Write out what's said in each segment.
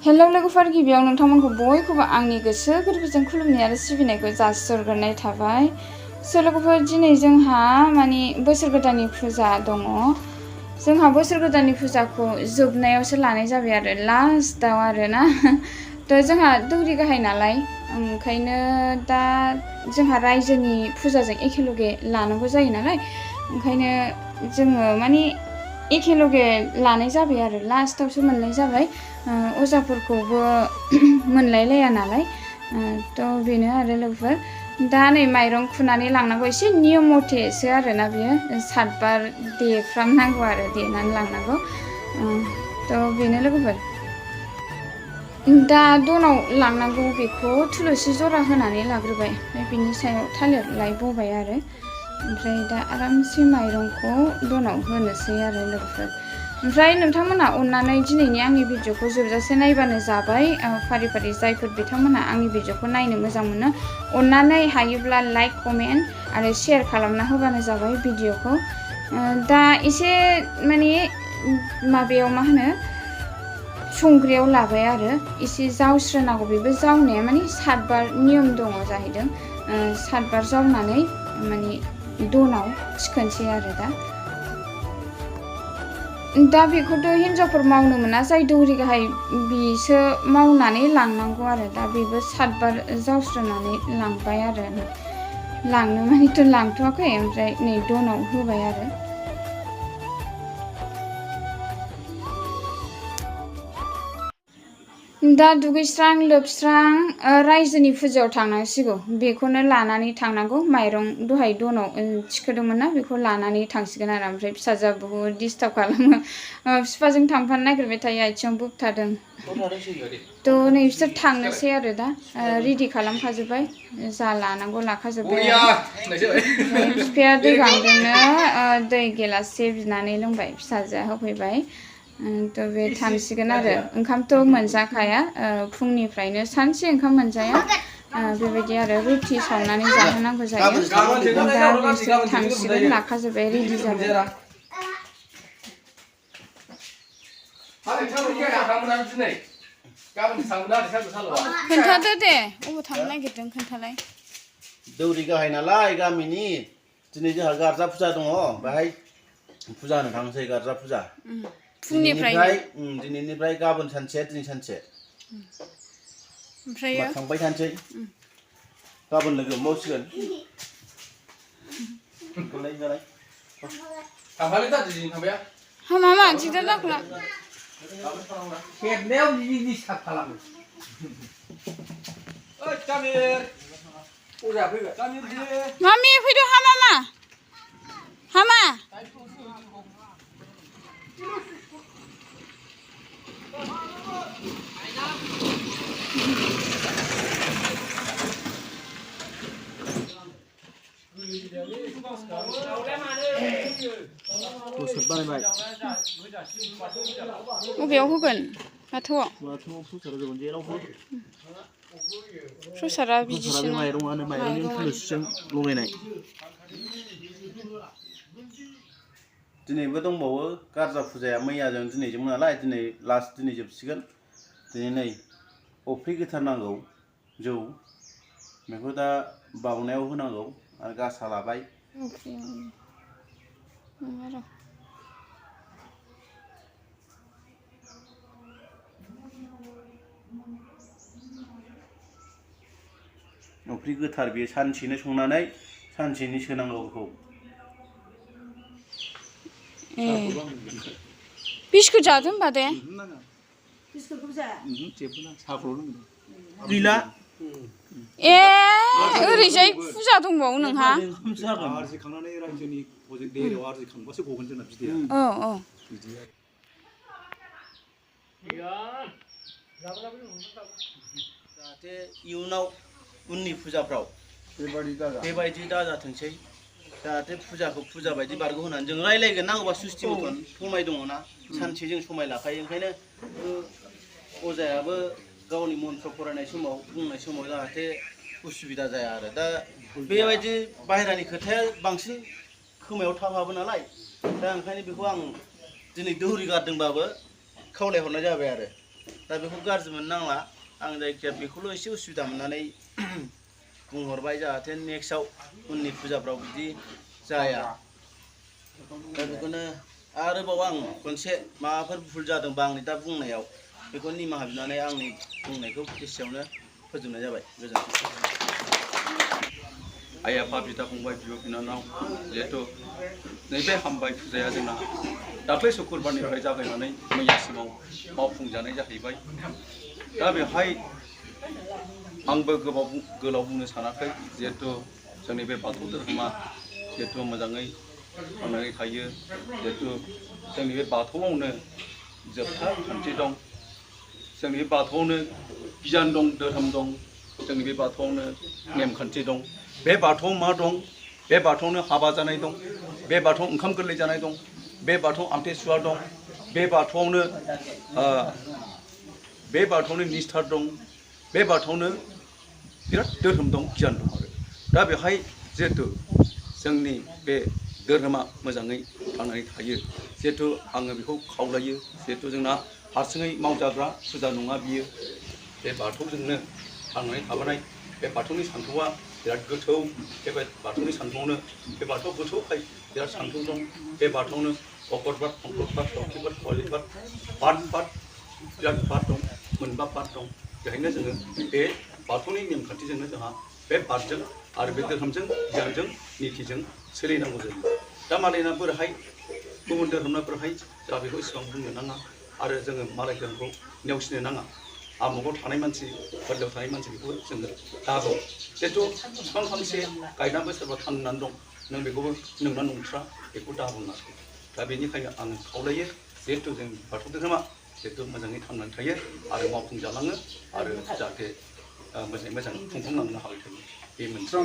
Hello लोगोफोर गिबियाव नोंथांमोनखौ बयखौबो आंनि गोसो गोरबोजों खुलुमनाय आरो सिबिनायखौ जासिहरग्रोनाय थाबाय। लोगोफोर दिनै जोंहा माने बोसोर गोदाननि फुजा दङ। जोंहा बोसोर गोदाननि फुजाखौ जोबनायावसो लानाय जाबाय आरो लास्टआव आरोना। जोंहा दौरि गाहाय नालाय ओंखायनो दा जोंहा रायजोनि फुजाजों एखेलगे लानांगौ जायो नालाय ओंखायनो जोङो माने एखेलगे लानाय जाबाय आरो लास्टआवसो मोननाय जाबाय। अजाफोरखौबो मोनलायलाया नालाय बेनो आरो लोगोफोर दा नै माइरं खुनानै लांनांगौ एसे नियम मथेसो आरोना बियो 7 बार देफ्रामनांगौ आरो देनानै लांनांगौ बेनो लोगोफोर दा दनाव लांनांगौ बेखौ थुलुसि जरा होनानै लाग्रोबाय ओमफ्राय बिनि सायाव थालिर लाइ बबाय आरो ओमफ्राय दा आरामसे माइरंखौ दनाव होनोसै आरो लोगोफोर। ओमफ्राय नोंथांमोना अननानै दिनैनि आंनि भिडिअखौ जोबजासे नायबानो जाबाय। फारि फारि जायफोर बिथांमोना आंनि भिडिअखौ नायनो मोजां मोनो अननानै हायोब्ला लाइक कमेन्ट आरो शेयार खालामना होबानो जाबाय भिडिअखौ। दा एसे माने माबायाव मा होनो संग्रायाव लाबाय आरो एसे जावस्रोनांगौ बेबो जावनाया माने 7 बार नियम दङ जाहैदों। 7 बार जावनानै माने दनाव थिखोनसै आरो दा बेखौथ' हिनजावफोर मावनो मोना जाय दौरि गाहाय बिसो मावनानै लांनांगौ आरो दा बेबो 7 बार जावस्रोनानै लांबाय आरो लांनो मानेथ' लांथ'वाखै ओमफ्राय नै दनाव होबाय आरो दा दुगैस्रां लोबस्रां रायजोनि फुजायाव थांनांसिगौ बेखौनो लानानै थांनांगौ। माइरं दहाय दनाव थिखोदोंमोन ना बेखौ लानानै थांसिगोन आरो ओमफ्राय फिसाजोआ बुहुद डिस्टार्ब खालामो बिफाजों थांफानो नागिरबाय थायो आथिङाव बुबथादों। नै बिसोर थांनोसै आरो दा रेडि खालामखाजोब्बाय जा लानांगौ लाखाजोब्बाय ओमफ्राय बिफाया दै गांदोंनो दै गिलाससे बिनानै लोंबाय फिसाजोआ होफैबाय बे थांसिगोन आरो ओंखामथ' मोनजाखाया फुंनिफ्रायनो सानसे ओंखाम मोनजाया बेबायदि आरो रुटि सावनानै जाहोनांगौ जायो। दा बिसोर थांसिगोन लाखाजोब्बाय रेडि जाबाय। खोन्थादो दे अबाव थांनो नागिरदों खोन्थालाय। दौरि गाहाय नालाय गामिनि दिनै जोंहा गारजा फुजा दङ बेहाय फुजा होनो थांसै गारजा फुजा दिनैनिफ्राय गाबोन सानसे दिनै सानसे ओमफ्राय थांबाय थानोसै गाबोन लोगो मोनबावसिगोन हामा दिगदार दाखुला खेबनायाव डिस्टार्ब खालामो। मामि फैदो हामा मा हामा बबेयाव होगोन बाथौआव प्रसादा बिदिसो माइरंजों थुलुसिजों लगायनाय। दिनैबो दंबावो गारजा फुजाया मैयाजों दिनैजों नालाय दिनै लास्ट दिनै जोबसिगोन। दिनै नै अफ्रि गोथार नांगौ जौ बेखौ दा बावनायाव होनांगौ आरो गासा लाबाय। अफ्रि गोथार बेयो सानसेनो संनानै सानसेनो सोनांगौ बेखौ। बिस्कुट जादो होमबा दे गैला ओरैजाय फुजा दंबावो नोंहा आरजिखांनानै रायजोनि देरायाव आरजिखांबासो गगोन जोंना बिदैया जाहाथे इयुनाव उननि फुजाफ्राव बेबायदि दाजाथोंसै जाहाथे फुजाखौ फुजा बायदि बारग' होनानै जों रायलायगोन नांगौबा सुस्थि मथन समाय दङना सानसे जों समाय लाखायो ओंखायनो अजायाबो गावनि मन्त्र फरायनाय समाव बुंनाय समाव जाहाथे उसुबिदा जाया आरो दा बेबायदि बाहेरानि खोथाया बांसिन खोमायाव थाबहाबो नालाय दा ओंखायनो बेखौ आं दिनै दौरि गारदोंबाबो खावलायहरनाय जाबाय आरो दा बेखौ गाज्रि मोननो नांला आं जायखिया बेखौल' एसे उसुबिदा मोननानै बुंहरबाय जाहाथे नेक्स्टआव उननि फुजाफ्राव बिदि जाया दा बेखौनो आरोबाव आं खनसे माबाफोर भुल जादोंबा आंनि दा बुंनायाव बेखौ निमाहा बिनानै आंनि बुंनायखौ एसेयावनो फोजोबनाय जाबाय गोजोन्थों आइ आफा बिदा फंबाय बिब' बिनानाव जिहेतु नैबे हामबाय फुजाया जोंना दाख्लै सुक्रुबारनिफ्राय जागायनानै मैयासिमाव मावफुंजानाय जाहैबाय दा बेवहाय आंबो गोलाव बुंनो सानाखै जिहेतु जोंनि बे बाथौ धोरोमा जिहेतु मोजाङै थांनानै थायो जिहेतु जोंनि बे बाथौआवनो जोबथा खान्थि दं जोंनि बे बाथौआवनो गियान दं धोरोम दं जोंनि बे बाथौआवनो नेमखान्थि दं बे बाथौआव मा दं बे बाथौआवनो हाबा जानाय दं बे बाथौआव ओंखाम गोरलै जानाय दं बे बाथौआव आमथिसुवा दं बे बाथौआवनो निस्थार दं बे बाथौआवनो बिराद धोरोम दं गियान दं आरो दा बेवहाय जिहेतु जोंनि बे धोरोमा मोजाङै थांनानै थायो जिहेतु आङो बेखौ खावलायो जिहेतु जोंना हारसिङै मावजाग्रा फुजा नङा बियो बे बाथौजोंनो थांनानै थाबोनाय बे बाथौनि सान्थौआ बिराद गोथौ बे बाथौनि सान्थौआवनो बे बाथौआव गोथौखाय बिराद सान्थौ दं बे बाथौआवनो अगरबाद अंकरबाद लक्षिबाद कलिबाद बाद बिराद बाद दं मोनबा बाद दं बेहायनो जोङो बे बाथौनि नेमखान्थिजोंनो जोंहा बे बादजों आरो बे धोरोमजों गियानजों नितिजों सोलिनांगौ जायो दा मालायना बोरैहाय गुबुन धोरोमना बोरैहाय जोंहा बेखौ इसेबां बुंनो नाङा आरो जोङो मालाय धोरोमखौ नेवसिनो नाङा आमुगाव थानाय मानसि फोरलायाव थानाय मानसि बेखौ जोङो दाबुं जिहेतु बिफां फांसे गायनानैबो सोरबा थांनानै दं नों बेखौबो नोंना नंथ्रा बेखौ दाबुं आरो दा बेनिखायनो आं खावलायो जिहेतु जों बाथौ धोरोमा जिहेतु मोजाङै थांनानै थायो आरो मावफुंजालाङो आरो जाहाथे मोजाङै मोजां खुंफुंलांनो हाबाय थायो बे मोनसे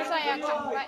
फुजाया थांबाय